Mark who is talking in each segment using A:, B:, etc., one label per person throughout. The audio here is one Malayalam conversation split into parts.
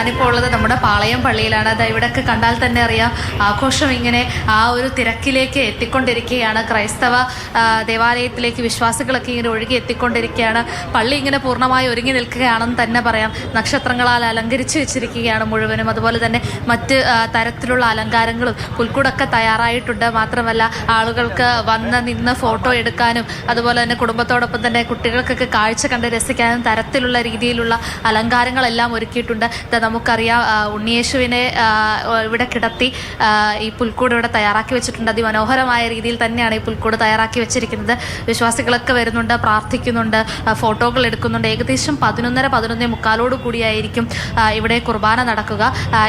A: ഞാനിപ്പോൾ ഉള്ളത് നമ്മുടെ പാളയം പള്ളിയിലാണ്. അത് ഇവിടെയൊക്കെ കണ്ടാൽ തന്നെ അറിയാം, ആഘോഷം ഇങ്ങനെ ആ ഒരു തിരക്കിലേക്ക് എത്തിക്കൊണ്ടിരിക്കുകയാണ്. ക്രൈസ്തവ ദേവാലയത്തിലേക്ക് വിശ്വാസികളൊക്കെ ഇങ്ങനെ ഒഴുകി എത്തിക്കൊണ്ടിരിക്കുകയാണ്. പള്ളി ഇങ്ങനെ പൂർണ്ണമായി ഒരുങ്ങി നിൽക്കുകയാണെന്ന് തന്നെ പറയാം. നക്ഷത്രങ്ങളാൽ അലങ്കരിച്ച് വെച്ചിരിക്കുകയാണ് മുഴുവനും. അതുപോലെ തന്നെ മറ്റ് തരത്തിലുള്ള അലങ്കാരങ്ങളും പുൽക്കൂടൊക്കെ തയ്യാറായിട്ടുണ്ട്. മാത്രമല്ല ആളുകൾക്ക് വന്ന് നിന്ന് ഫോട്ടോ എടുക്കാനും അതുപോലെ തന്നെ കുടുംബത്തോടൊപ്പം തന്നെ കുട്ടികൾക്കൊക്കെ കാഴ്ച കണ്ട് രസിക്കാനും തരത്തിലുള്ള രീതിയിലുള്ള അലങ്കാരങ്ങളെല്ലാം ഒരുക്കിയിട്ടുണ്ട്. നമുക്കറിയാം, ഉണ്ണിയേശുവിനെ ഇവിടെ കിടത്തി ഈ പുൽക്കൂട് ഇവിടെ തയ്യാറാക്കി വെച്ചിട്ടുണ്ട്. അതിമനോഹരമായ രീതിയിൽ തന്നെയാണ് ഈ പുൽക്കൂട് തയ്യാറാക്കി വെച്ചിരിക്കുന്നത്. വിശ്വാസികളൊക്കെ വരുന്നുണ്ട്, പ്രാർത്ഥിക്കുന്നുണ്ട്, ഫോട്ടോകൾ എടുക്കുന്നുണ്ട്. ഏകദേശം 11:30-11:45 കൂടിയായിരിക്കും ഇവിടെ കുർബാന നടക്കുക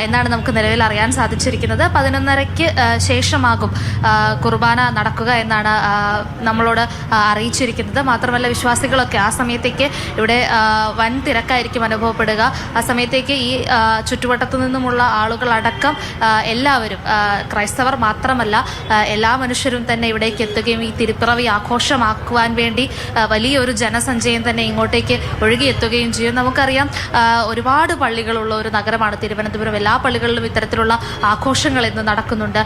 A: എന്നാണ് നമുക്ക് നിലവിൽ അറിയാൻ സാധിച്ചിരിക്കുന്നത്. 11:30-ക്ക് ശേഷമാകും കുർബാന നടക്കുക എന്നാണ് നമ്മളോട് അറിയിച്ചിരിക്കുന്നത്. മാത്രമല്ല വിശ്വാസികളൊക്കെ ആ സമയത്തേക്ക് ഇവിടെ വൻ തിരക്കായിരിക്കും അനുഭവപ്പെടുക. ആ സമയത്തേക്ക് ഈ ചുറ്റുവട്ടത്തു നിന്നുമുള്ള ആളുകളടക്കം എല്ലാവരും, ക്രൈസ്തവർ മാത്രമല്ല എല്ലാ മനുഷ്യരും തന്നെ ഇവിടേക്ക് എത്തുകയും ഈ തിരുപ്പിറവി ആഘോഷമാക്കുവാൻ വേണ്ടി വലിയൊരു ജനസഞ്ചയം തന്നെ ഇങ്ങോട്ടേക്ക് ഒഴുകിയെത്തുകയും ചെയ്യും. നമുക്കറിയാം, ഒരുപാട് പള്ളികളുള്ള ഒരു നഗരമാണ് തിരുവനന്തപുരം. എല്ലാ പള്ളികളിലും ഇത്തരത്തിലുള്ള ആഘോഷങ്ങൾ ഇന്ന് നടക്കുന്നുണ്ട്.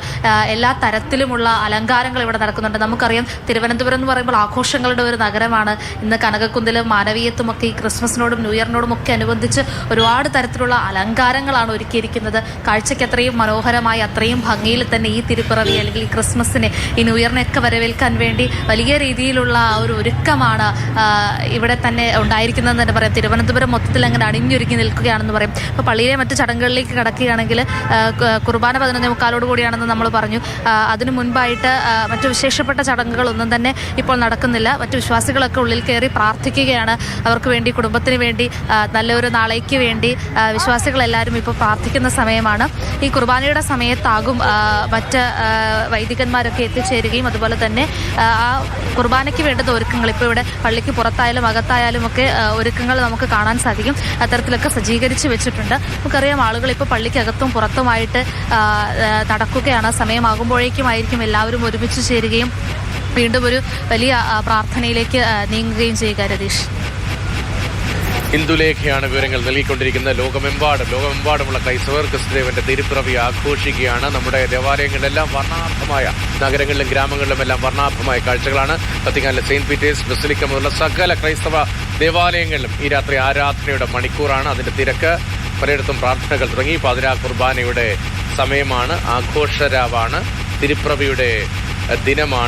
A: എല്ലാ തരത്തിലുമുള്ള അലങ്കാരങ്ങൾ ഇവിടെ നടക്കുന്നുണ്ട്. നമുക്കറിയാം, തിരുവനന്തപുരം എന്ന് പറയുമ്പോൾ ആഘോഷങ്ങളുടെ ഒരു നഗരമാണ്. ഇന്ന് കനകക്കുന്നിലും മാനവീയത്തുമൊക്കെ ഈ ക്രിസ്മസിനോടും ന്യൂ ഇയറിനോടും ഒക്കെ അനുബന്ധിച്ച് ഒരുപാട് തരത്തിലുള്ള അലങ്കാരങ്ങളാണ് ഒരുക്കിയിരിക്കുന്നത്. കാഴ്ചയ്ക്ക് അത്രയും മനോഹരമായി അത്രയും ഭംഗിയിൽ തന്നെ ഈ തിരുപ്പിറവി അല്ലെങ്കിൽ ഈ ക്രിസ്മസിനെ ഈ ന്യൂ ഇയറിനെയൊക്കെ വരവേൽക്കാൻ വേണ്ടി വലിയ രീതിയിലുള്ള ഒരു ഒരുക്കമാണ് ഇവിടെ തന്നെ ഉണ്ടായിരിക്കുന്നതെന്ന് തന്നെ പറയാം. തിരുവനന്തപുരം മൊത്തത്തിൽ അങ്ങനെ അണിഞ്ഞൊരുക്കി നിൽക്കുകയാണെന്ന് പറയും. ഇപ്പോൾ പള്ളിയിലെ മറ്റ് ചടങ്ങുകളിലേക്ക് കടക്കുകയാണെങ്കിൽ കുർബാന 11:45 കൂടിയാണെന്ന് നമ്മൾ പറഞ്ഞു. അതിനു മുൻപായിട്ട് മറ്റു വിശേഷപ്പെട്ട ചടങ്ങുകളൊന്നും തന്നെ ഇപ്പോൾ നടക്കുന്നില്ല. മറ്റു വിശ്വാസികളൊക്കെ ഉള്ളിൽ കയറി പ്രാർത്ഥിക്കുകയാണ്. അവർക്ക് വേണ്ടി, കുടുംബത്തിന് വേണ്ടി, നല്ലൊരു നാളേക്ക് വേണ്ടി വിശ്വാസികളെല്ലാവരും ഇപ്പോൾ പ്രാർത്ഥിക്കുന്ന സമയമാണ്. ഈ കുർബാനയുടെ സമയത്താകും മറ്റ് വൈദികന്മാരൊക്കെ എത്തിച്ചേരുകയും അതുപോലെ തന്നെ ആ കുർബാനയ്ക്ക് വേണ്ടുന്ന ഒരുക്കങ്ങൾ ഇപ്പോൾ ഇവിടെ പള്ളിക്ക് പുറത്തായാലും അകത്തായാലും ഒക്കെ ഒരുക്കങ്ങൾ നമുക്ക് കാണാൻ സാധിക്കും. അത്തരത്തിലൊക്കെ സജ്ജീകരിച്ച് വെച്ചിട്ടുണ്ട്. നമുക്കറിയാം, ആളുകൾ ഇപ്പോൾ പള്ളിക്കകത്തും പുറത്തുമായിട്ട് നടക്കുകയാണ്. സമയമാകുമ്പോഴേക്കുമായിരിക്കും എല്ലാവരും ഒരുമിച്ച് ചേരുകയും വീണ്ടും ഒരു വലിയ പ്രാർത്ഥനയിലേക്ക് നീങ്ങുകയും ചെയ്യുക. രതീഷ്,
B: ഹിന്ദുലേഖയാണ് വിവരങ്ങൾ നൽകിക്കൊണ്ടിരിക്കുന്നത്. ലോകമെമ്പാടുമുള്ള ക്രൈസ്തവർ ക്രിസ്തുദേവന്റെ തിരുപ്പിറവി ആഘോഷിക്കുകയാണ്. നമ്മുടെ ദേവാലയങ്ങളിലെല്ലാം വർണ്ണാഭമായ, നഗരങ്ങളിലും ഗ്രാമങ്ങളിലും എല്ലാം വർണ്ണാഭമായ കാഴ്ചകളാണ്. വത്തിക്കാനിലെ സെയിന്റ് പീറ്റേഴ്സ് ബസിലിക്ക മുതലുള്ള സകല ക്രൈസ്തവ ദേവാലയങ്ങളിലും ഈ രാത്രി ആരാധനയുടെ മണിക്കൂറാണ്. അതിന്റെ തിരക്ക്, പലയിടത്തും പ്രാർത്ഥനകൾ തുടങ്ങി. പാതിരാ കുർബാനയുടെ സമയമാണ്, ആഘോഷരാവാണ്, തിരുപ്പിറവിയുടെ ദിനമാണ്.